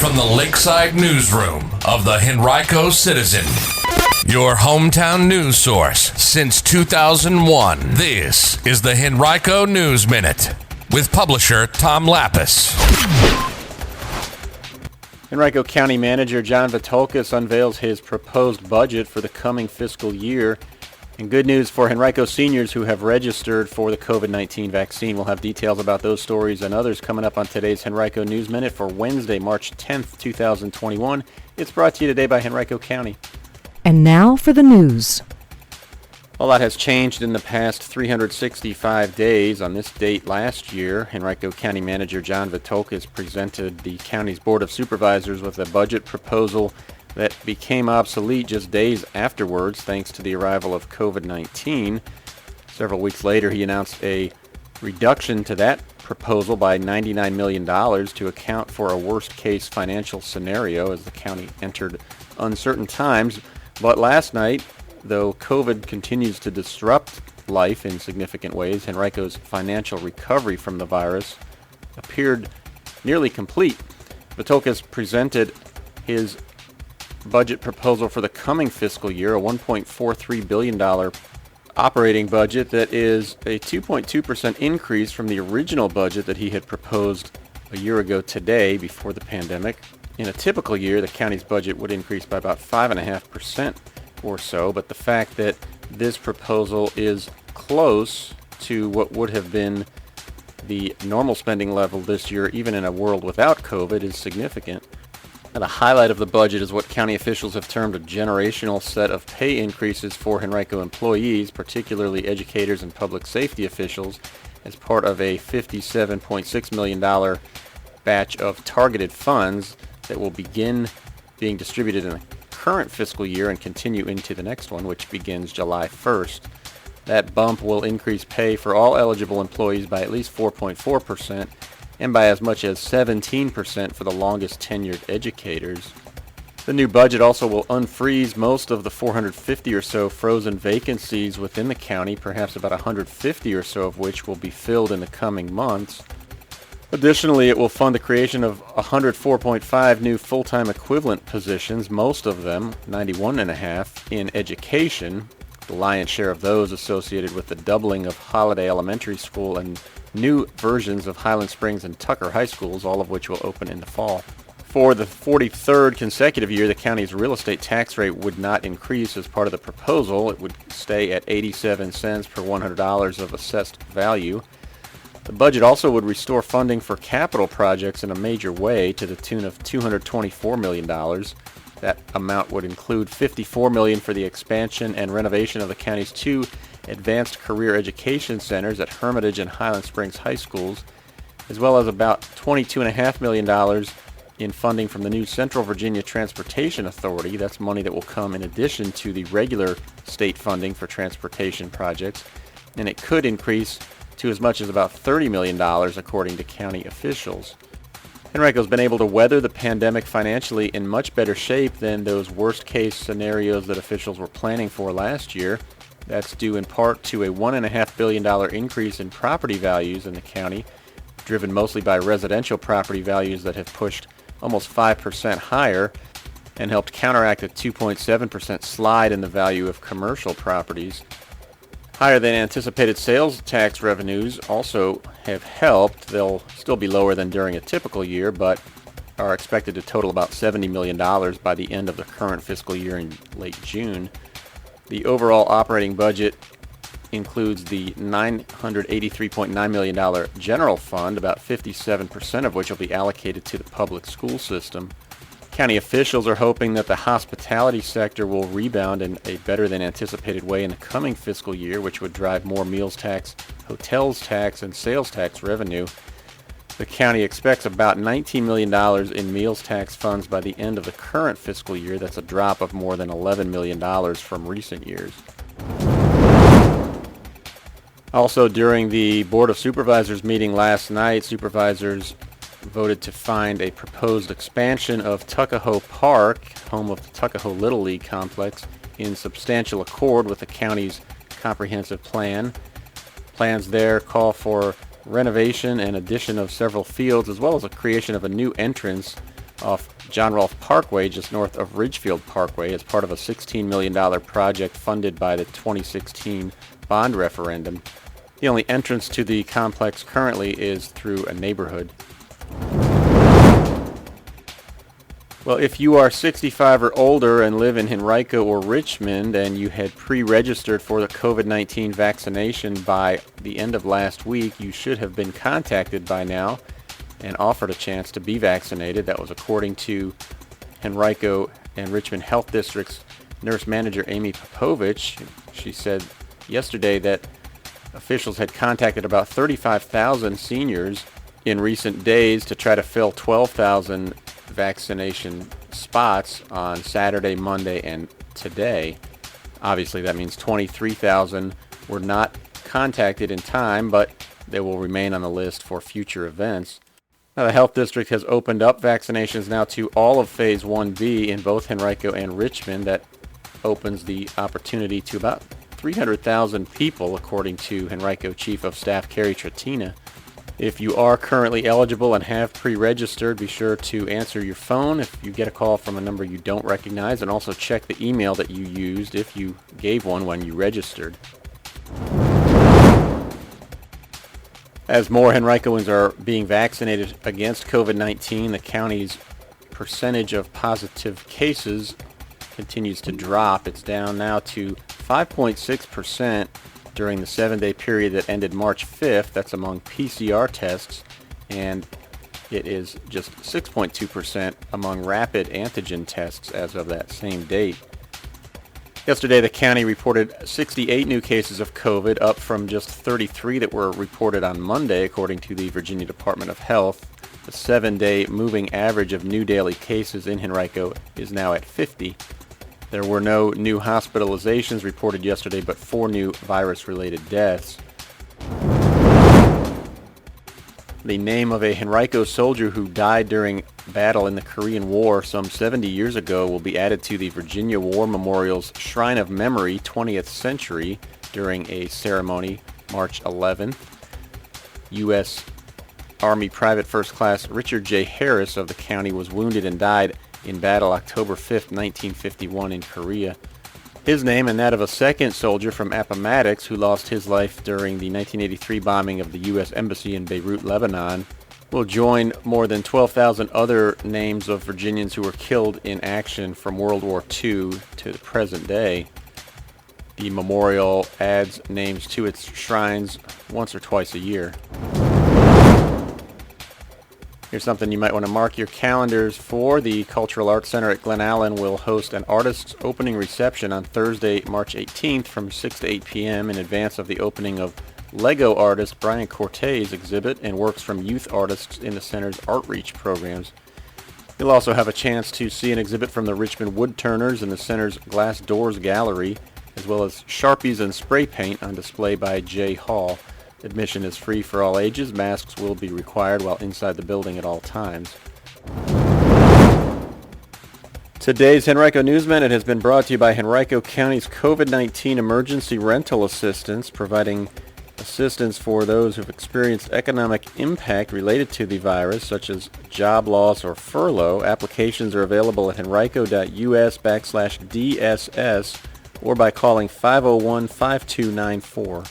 from the Lakeside Newsroom of the Henrico Citizen, your hometown news source since 2001. This is the Henrico News Minute with publisher Tom Lapis. Henrico County Manager John Vithoulkas unveils his proposed budget for the coming fiscal year. And good news for Henrico seniors who have registered for the COVID-19 vaccine. We'll have details about those stories and others coming up on today's Henrico News Minute for Wednesday, March 10th, 2021. It's brought to you today by Henrico County. And now for the news. A lot has changed in the past 365 days. On this date last year, Henrico County Manager John Vithoulkas presented the county's Board of Supervisors with a budget proposal that became obsolete just days afterwards thanks to the arrival of COVID-19. Several weeks later, he announced a reduction to that proposal by $99 million to account for a worst-case financial scenario as the county entered uncertain times. But last night, though COVID continues to disrupt life in significant ways, Henrico's financial recovery from the virus appeared nearly complete. Vithoulkas presented his budget proposal for the coming fiscal year, a $1.43 billion operating budget that is a 2.2% increase from the original budget that he had proposed a year ago today before the pandemic. In a typical year, the county's budget would increase by about 5.5% or so, but the fact that this proposal is close to what would have been the normal spending level this year, even in a world without COVID, is significant. And the highlight of the budget is what county officials have termed a generational set of pay increases for Henrico employees, particularly educators and public safety officials, as part of a $57.6 million batch of targeted funds that will begin being distributed in the current fiscal year and continue into the next one, which begins July 1st. That bump will increase pay for all eligible employees by at least 4.4%, and by as much as 17% for the longest tenured educators. The new budget also will unfreeze most of the 450 or so frozen vacancies within the county, perhaps about 150 or so of which will be filled in the coming months. Additionally, it will fund the creation of 104.5 new full-time equivalent positions, most of them, 91.5, in education, the lion's share of those associated with the doubling of Holiday Elementary School and new versions of Highland Springs and Tucker High Schools, all of which will open in the fall. For the 43rd consecutive year, the county's real estate tax rate would not increase as part of the proposal. It would stay at 87 cents per $100 of assessed value. The budget also would restore funding for capital projects in a major way to the tune of $224 million. That amount would include $54 million for the expansion and renovation of the county's two advanced career education centers at Hermitage and Highland Springs High Schools, as well as about $22.5 million in funding from the new Central Virginia Transportation Authority. That's money that will come in addition to the regular state funding for transportation projects, and it could increase to as much as about $30 million, according to county officials. Henrico's been able to weather the pandemic financially in much better shape than those worst-case scenarios that officials were planning for last year. That's due in part to a $1.5 billion increase in property values in the county, driven mostly by residential property values that have pushed almost 5% higher and helped counteract a 2.7% slide in the value of commercial properties. Higher than anticipated sales tax revenues also have helped. They'll still be lower than during a typical year, but are expected to total about $70 million by the end of the current fiscal year in late June. The overall operating budget includes the $983.9 million general fund, about 57% of which will be allocated to the public school system. County officials are hoping that the hospitality sector will rebound in a better than anticipated way in the coming fiscal year, which would drive more meals tax, hotels tax, and sales tax revenue. The county expects about $19 million in meals tax funds by the end of the current fiscal year. That's a drop of more than $11 million from recent years. Also, during the Board of Supervisors meeting last night, supervisors voted to find a proposed expansion of Tuckahoe Park, home of the Tuckahoe Little League complex, in substantial accord with the county's comprehensive plan. Plans there call for renovation and addition of several fields, as well as a creation of a new entrance off John Rolfe Parkway, just north of Ridgefield Parkway, as part of a $16 million project funded by the 2016 bond referendum. The only entrance to the complex currently is through a neighborhood. Well, if you are 65 or older and live in Henrico or Richmond and you had pre-registered for the COVID-19 vaccination by the end of last week, you should have been contacted by now and offered a chance to be vaccinated. That was according to Henrico and Richmond Health District's nurse manager, Amy Popovich. She said yesterday that officials had contacted about 35,000 seniors in recent days to try to fill 12,000 vaccination spots on Saturday, Monday, and today. Obviously, that means 23,000 were not contacted in time, but they will remain on the list for future events. Now, the health district has opened up vaccinations now to all of Phase 1B in both Henrico and Richmond. That opens the opportunity to about 300,000 people, according to Henrico Chief of Staff Carrie Trattina. If you are currently eligible and have pre-registered, be sure to answer your phone if you get a call from a number you don't recognize, and also check the email that you used if you gave one when you registered. As more Henricoans are being vaccinated against COVID-19, the county's percentage of positive cases continues to drop. It's down now to 5.6% during the 7-day period that ended March 5th. That's among PCR tests, and it is just 6.2% among rapid antigen tests as of that same date. Yesterday, the county reported 68 new cases of COVID, up from just 33 that were reported on Monday, according to the Virginia Department of Health. The 7-day moving average of new daily cases in Henrico is now at 50. There were no new hospitalizations reported yesterday, but 4 new virus-related deaths. The name of a Henrico soldier who died during battle in the Korean War some 70 years ago will be added to the Virginia War Memorial's Shrine of Memory 20th Century during a ceremony March 11th. U.S. Army Private First Class Richard J. Harris of the county was wounded and died in battle October 5th, 1951 in Korea. His name and that of a second soldier from Appomattox who lost his life during the 1983 bombing of the U.S. Embassy in Beirut, Lebanon, will join more than 12,000 other names of Virginians who were killed in action from World War II to the present day. The memorial adds names to its shrines once or twice a year. Here's something you might want to mark your calendars for. The Cultural Arts Center at Glen Allen will host an artist's opening reception on Thursday, March 18th from 6 to 8 p.m. in advance of the opening of Lego artist Brian Cortez' exhibit and works from youth artists in the center's Artreach programs. You'll also have a chance to see an exhibit from the Richmond Woodturners in the center's Glass Doors Gallery, as well as Sharpies and spray paint on display by Jay Hall. Admission is free for all ages. Masks will be required while inside the building at all times. Today's Henrico News Minute has been brought to you by Henrico County's COVID-19 Emergency Rental Assistance, providing assistance for those who've experienced economic impact related to the virus, such as job loss or furlough. Applications are available at henrico.us/DSS or by calling 501-5294.